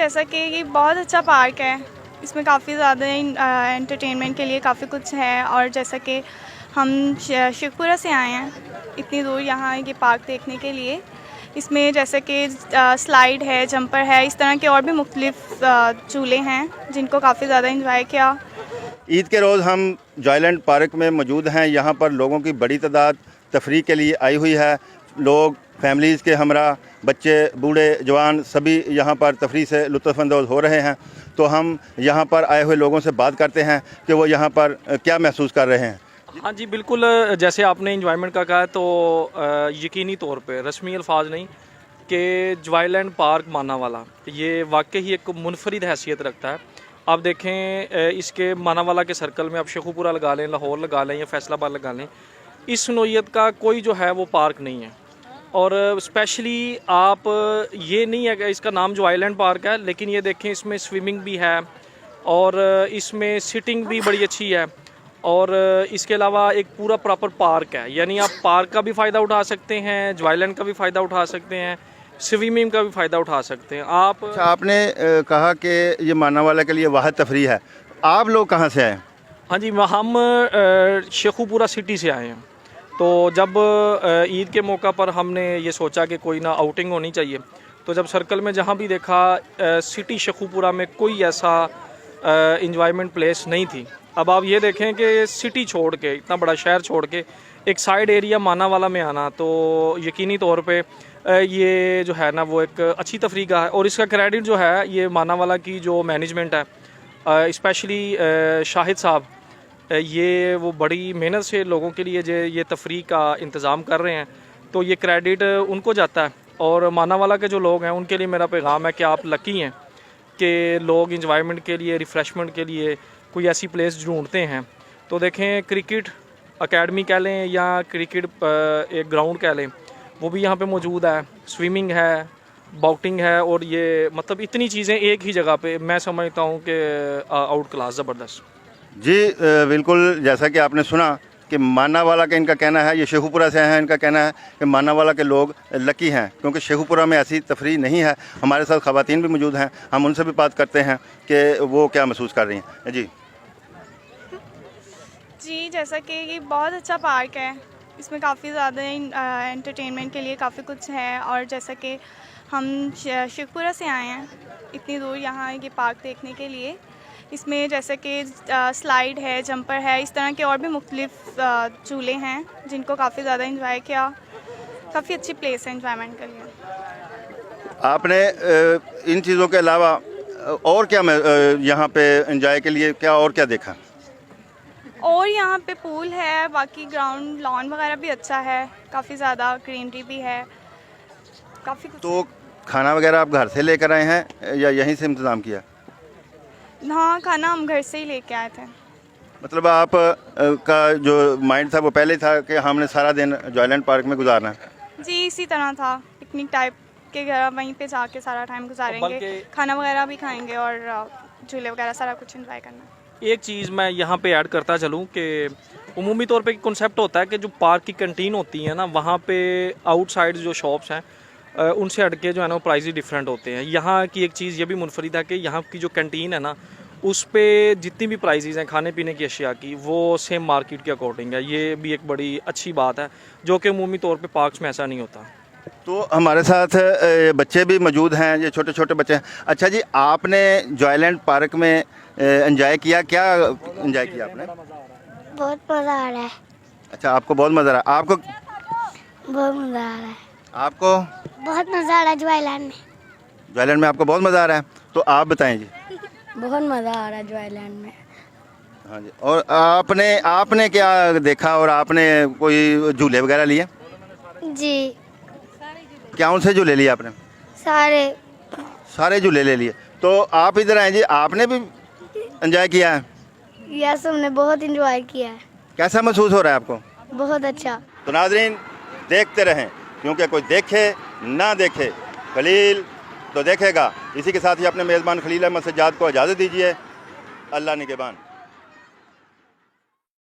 जैसा कि ये बहुत अच्छा पार्क है, इसमें काफ़ी ज़्यादा एंटरटेनमेंट के लिए काफ़ी कुछ है। और जैसा कि हम शिवपुरा से आए हैं इतनी दूर यहाँ ये पार्क देखने के लिए। इसमें जैसे कि स्लाइड है, जंपर है, इस तरह के और भी मुख्तलिफ झूले हैं जिनको काफ़ी ज़्यादा इंजॉय किया। ईद के रोज़ हम जॉयलैंड पार्क में मौजूद हैं। यहाँ पर लोगों की बड़ी तादाद तफरीह के लिए आई हुई है। लोग फैमिलीज़ के हमरा, बच्चे, बूढ़े, जवान सभी यहाँ पर तफरीह से लुत्फ़अंदोज़ हो रहे हैं। तो हम यहाँ पर आए हुए लोगों से बात करते हैं कि वो यहाँ पर क्या महसूस कर रहे हैं। हाँ जी बिल्कुल, जैसे आपने इंजॉयमेंट का कहा तो यकीनी तौर पे रस्मी अल्फाज नहीं कि जॉयलैंड पार्क मानावाला ये वाकई ही एक मुनफरिद हैसियत रखता है। आप देखें इसके मानावाला के सर्कल में आप शेखुपुरा लगा लें, लाहौर लगा लें या फैसलाबाद लगा लें, इस नौइयत का कोई जो है वो पार्क नहीं है। और स्पेशली आप ये नहीं है कि इसका नाम जो आइलैंड पार्क है, लेकिन ये देखें इसमें स्विमिंग भी है और इसमें सिटिंग भी बड़ी अच्छी है और इसके अलावा एक पूरा प्रॉपर पार्क है। यानी आप पार्क का भी फ़ायदा उठा सकते हैं, जॉयलैंड का भी फ़ायदा उठा सकते हैं, स्विमिंग का भी फ़ायदा उठा सकते हैं आप। अच्छा, आपने कहा कि ये मानावाला के लिए वाहिद तफरीह है। आप लोग कहाँ से आए? हाँ जी, हम शेखुपुरा सिटी से आए हैं। तो जब ईद के मौका पर हमने ये सोचा कि कोई ना आउटिंग होनी चाहिए, तो जब सर्कल में जहाँ भी देखा सिटी शेखुपुरा में कोई ऐसा इंजॉयमेंट प्लेस नहीं थी। अब आप ये देखें कि सिटी छोड़ के, इतना बड़ा शहर छोड़ के एक साइड एरिया मानावाला में आना, तो यकीनी तौर पे ये जो है ना वो एक अच्छी तफरीह का है। और इसका क्रेडिट जो है ये मानावाला की जो मैनेजमेंट है, स्पेशली शाहिद साहब, ये वो बड़ी मेहनत से लोगों के लिए ये तफरीह का इंतज़ाम कर रहे हैं, तो ये क्रेडिट उनको जाता है। और मानावाला के जो लोग हैं उनके लिए मेरा पैगाम है कि आप लकी हैं कि लोग इंजॉयमेंट के लिए, रिफ़्रेशमेंट के लिए कोई ऐसी प्लेस ढूंढते हैं। तो देखें, क्रिकेट अकेडमी कह लें या क्रिकेट एक ग्राउंड कह लें, वो भी यहाँ पे मौजूद है, स्विमिंग है, बाउटिंग है, और ये मतलब इतनी चीज़ें एक ही जगह पे, मैं समझता हूँ कि आउट क्लास ज़बरदस्त। जी बिल्कुल, जैसा कि आपने सुना कि मानावाला का इनका कहना है, ये शेखुपुरा से हैं, इनका कहना है कि मानावाला के लोग लकी हैं क्योंकि शेखुपुरा में ऐसी तफरीह नहीं है। हमारे साथ ख़वातीन भी मौजूद हैं, हम उनसे भी बात करते हैं कि वो क्या महसूस कर रही हैं। जी, जैसा कि ये बहुत अच्छा पार्क है, इसमें काफ़ी ज़्यादा एंटरटेनमेंट के लिए काफ़ी कुछ है। और जैसा कि हम शिवपुरा से आए हैं इतनी दूर यहाँ ये पार्क देखने के लिए। इसमें जैसे कि स्लाइड है, जंपर है, इस तरह के और भी मुख्तलिफ झूले हैं जिनको काफ़ी ज़्यादा इंजॉय किया। काफ़ी अच्छी प्लेस है इंजॉयमेंट के लिए। आपने इन चीज़ों के अलावा और क्या यहाँ पे एंजॉय के लिए क्या और क्या देखा? और यहाँ पे पूल है, बाकी ग्राउंड लॉन वगैरह भी अच्छा है, काफ़ी ज़्यादा ग्रीनरी भी है, काफ़ी कुछ। तो खाना वगैरह आप घर से लेकर आए हैं या यहीं से इंतज़ाम किया? हाँ, खाना हम घर से ही लेके आए थे। मतलब आप का जो माइंड था वो पहले था कि हमने सारा दिन जॉयलैंड पार्क में गुजारना है? जी, इसी तरह था, पिकनिक टाइप के घर वहीं पे जाके सारा टाइम गुजारेंगे, खाना वगैरह भी खाएंगे और झूले वगैरह सारा कुछ एंजॉय करना। एक चीज़ मैं यहाँ पे ऐड करता चलूँ कि उमूमी तौर पे कॉन्सेप्ट होता है कि जो पार्क की कैंटीन होती है ना, वहाँ पे आउटसाइड जो शॉप्स हैं उनसे हटके जो है ना वो प्राइस डिफरेंट होते हैं। यहाँ की एक चीज़ ये भी मुनफरिद है कि यहाँ की जो कैंटीन है ना, उस पे जितनी भी प्राइसेस हैं खाने पीने की अशिया की, वो सेम मार्केट के अकॉर्डिंग है। ये भी एक बड़ी अच्छी बात है जो कि उमूमी तौर पे पार्क्स में ऐसा नहीं होता। तो हमारे साथ बच्चे भी मौजूद हैं, ये छोटे छोटे बच्चे हैं। अच्छा जी, आपने जॉयलैंड पार्क में एंजॉय किया, क्या एंजॉय किया आपने? बहुत मज़ा आ रहा है। अच्छा, आपको बहुत मज़ा आ रहा है? आपको बहुत मज़ा आ रहा है। आपको बहुत मज़ा आ रहा है जॉयलैंड में। जॉयलैंड में आपको बहुत मज़ा आ रहा है? तो आप बताएं जी। बहुत मज़ा आ रहा है जॉयलैंड में। हाँ जी, और आपने क्या देखा और आपने कोई झूले वगैरह लिए? जी, क्या उनसे झूले लिए आपने? सारे झूले ले लिए। तो आप इधर आए जी, आपने भी एंजॉय किया है? यस, हमने बहुत इंजॉय किया है। कैसा महसूस हो रहा है आपको? बहुत अच्छा। तो नाज़रीन, देखते रहें क्योंकि कोई देखे ना देखे खलील तो देखेगा। इसी के साथ ही अपने मेज़बान खलील अहमद सज्जाद को इजाज़त दीजिए। अल्लाह निगहबान।